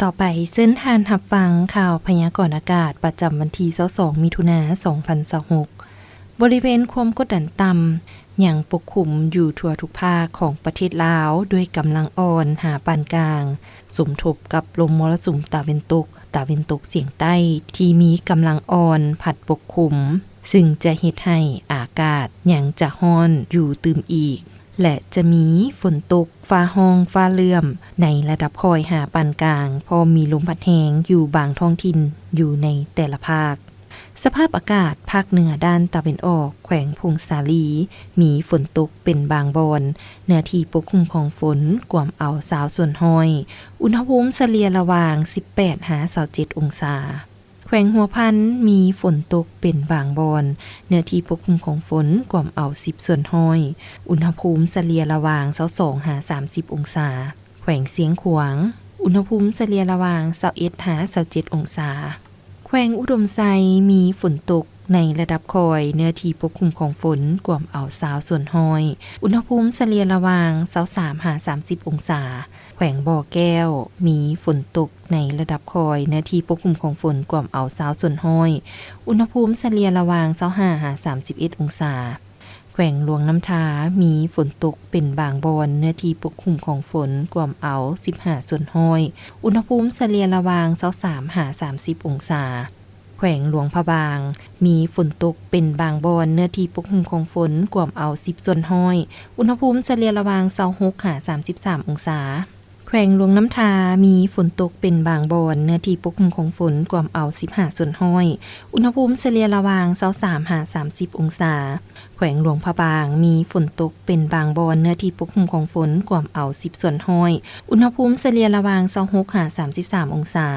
ต่อไปเส้นทานหับฟังข่าวพยากรณ์อากาศประจำวันที่22มิถุนายน2026บริเวณความกดดันต่ำยังปกคลุมอยู่ทั่วทุกภาคของประเทศลาวด้วยกำลังอ่อนหาปานกลางสมทบกับลมมรสุมตะวันตกเฉียงใต้ที่มีกำลังอ่อนพัดปกคลุมซึ่งจะเฮ็ดให้อากาศยังจะร้อนอยู่ตื่มอีกและจะมีฝนตกฟ้าห้องฟ้าเลื่อมในระดับคอยหาปานกลางพอมีลมพัดแรงอยู่บางท้องถิ่นอยู่ในแต่ละภาคสภาพอากาศภาคเหนือด้านตะวันออกแขวงพงสาลีมีฝนตกเป็นบางบอนเนื้อที่ปกคลุมของฝนกวมเอาสาวส่วนห้อยอุณหภูมิเฉลี่ยระหว่าง18-27องศาแขวงหัวพันมีฝนตกเป็นบางบอนเนื้อที่ปกคลุมของฝนกวมเอา10ส่วนห้อยอุณหภูมิเฉลี่ยระหว่าง22-30องศาแขวงเสียงขวางอุณหภูมิเฉลี่ยระหว่าง21-27องศาแขวงอุดมไซมีฝนตกในระดับคอยเนื้อที่ปกคลุมของฝนกวมเอา20ส่วนห้อยอุณหภูมิเฉลี่ยระหว่าง23-30องศาแขวงบ่อแก้วมีฝนตกในระดับคอยเนื้อที่ปกคลุมของฝนกวมเอา20ส่วนห้อยอุณหภูมิเฉลี่ยระหว่าง25-31องศาแขวงหลวงน้ำทามีฝนตกเป็นบางบอนเนื้อที่ปกคลุมของฝนกวมเอา15ส่วนห้อยอุณหภูมิเฉลี่ยระหว่าง23-30องศาแขวงหลวงพะบางมีฝนตกเป็นบางบอนเนื้อที่ปกคลุมของฝนกวมเอา10ส่วนห้อยอุณหภูมิเฉลี่ยระหว่าง26-33องศาแขวงหลวงน้ำทามีฝนตกเป็นบางบอนเนื้อที่ปกคลุมของฝนกวมเอา15ส่วนห้อยอุณหภูมิเฉลี่ยระหว่าง23-30องศาแขวงหลวงพะบางมีฝนตกเป็นบางบอนเนื้อที่ปกคลุมของฝนกวมเอา10ส่วนห้อยอุณหภูมิเฉลี่ยระหว่าง26-33องศา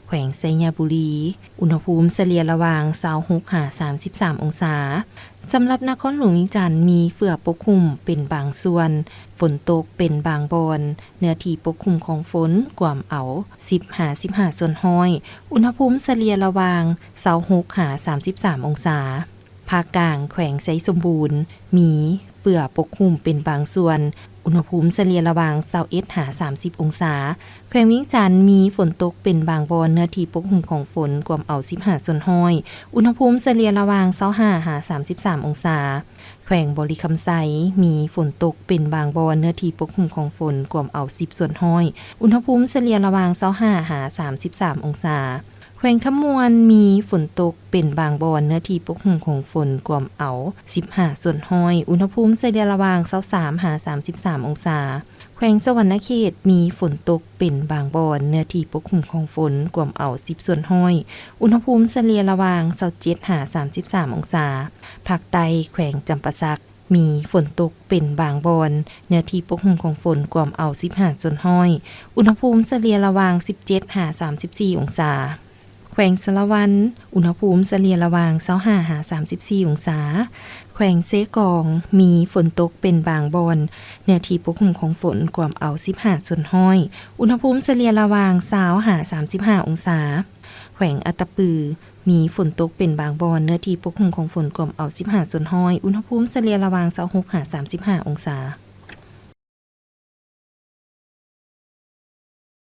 แขวงไซยบุรีอุณหภูมิเฉลี่ยระหว่าง26-33องศาสำหรับนครหลวงวิจันทร์มีฝนปกคลุมเป็นบางส่วนฝนตกเป็นบางบอนเนื้อที่ปกคลุมของฝนกวมเอา10-15ส่วนห้อยอุณหภูมิเฉลี่ยระหว่าง26-33องศาภาคกลางแขวงไซสมบูรณ์มีฝนปกคลุมเป็นบางส่วนอุณหภูมิเฉลี่ยระหว่าง21-30องศาแขวงเวียงจันทน์มีฝนตกเป็นบางบอนเนื้อที่ปกคลุมของฝนกวมเอา15ส่วนห้อยอุณหภูมิเฉลี่ยระหว่าง25-33องศาแขวงบริคำไซมีฝนตกเป็นบางบอนเนื้อที่ปกคลุมของฝนกวมเอา10ส่วนห้อยอุณหภูมิเฉลี่ยระหว่าง25-33องศาแขวงขมวนมีฝนตกเป็นบางบอนเนื้อที่ปกคลุมของฝนกวมเอา15ส่วนห้อยอุณหภูมิเฉลี่ยระหว่าง23-33องศาแขวงสวรรณเขตมีฝนตกเป็นบางบอนเนื้อที่ปกคลุมของฝนกวมเอา10ส่วนห้อยอุณหภูมิเฉลี่ยระหว่าง27-33องศาภาคใต้แขวงจำปาสักมีฝนตกเป็นบางบอนเนื้อที่ปกคลุมของฝนกวมเอา15ส่วนห้อยอุณหภูมิเฉลี่ยระหว่าง17-34องศาแขวงสะละวันอุณหภูมิเฉลี่ยระหว่าง25-34องศาแขวงเซกองมีฝนตกเป็นบางบอนเนื้อที่ปกคลุมของฝนกวมเอา15ส่วนห้อยอุณหภูมิเฉลี่ยระหว่าง20-35องศาแขวงอัตตปือมีฝนตกเป็นบางบอนเนื้อที่ปกคลุมของฝนกวมเอา15ส่วนห้อยอุณหภูมิเฉลี่ยระหว่าง26-35องศา